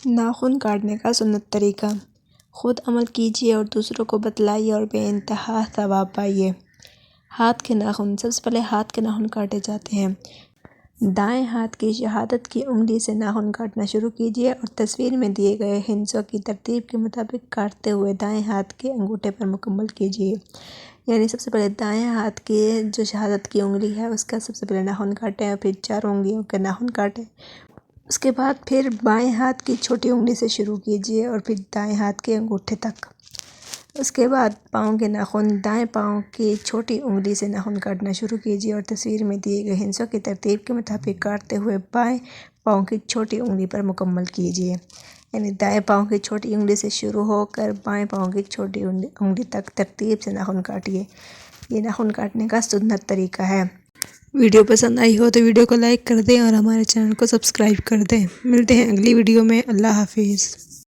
ناخن کاٹنے کا سنت طریقہ۔ خود عمل کیجیے اور دوسروں کو بتلائیے اور بے انتہا ثواب پائیے۔ ہاتھ کے ناخن۔ سب سے پہلے ہاتھ کے ناخن کاٹے جاتے ہیں۔ دائیں ہاتھ کی شہادت کی انگلی سے ناخن کاٹنا شروع کیجیے اور تصویر میں دیے گئے ہندسوں کی ترتیب کے مطابق کاٹتے ہوئے دائیں ہاتھ کے انگوٹھے پر مکمل کیجیے۔ یعنی سب سے پہلے دائیں ہاتھ کی جو شہادت کی انگلی ہے اس کا سب سے پہلے ناخن کاٹیں اور پھر چاروں انگلیوں کے ناخن کاٹیں۔ اس کے بعد پھر بائیں ہاتھ کی چھوٹی انگلی سے شروع کیجیے اور پھر دائیں ہاتھ کے انگوٹھے تک۔ اس کے بعد پاؤں کے ناخن۔ دائیں پاؤں کی چھوٹی انگلی سے ناخن کاٹنا شروع کیجیے اور تصویر میں دیے گئے ہندسوں کی ترتیب کے مطابق کاٹتے ہوئے بائیں پاؤں کی چھوٹی انگلی پر مکمل کیجیے۔ یعنی دائیں پاؤں کی چھوٹی انگلی سے شروع ہو کر بائیں پاؤں کی چھوٹی انگلی تک ترتیب سے ناخن کاٹیے۔ یہ ناخن کاٹنے کا سنت طریقہ ہے۔ ویڈیو پسند آئی ہو تو ویڈیو کو لائک کر دیں اور ہمارے چینل کو سبسکرائب کر دیں۔ ملتے ہیں اگلی ویڈیو میں۔ اللہ حافظ۔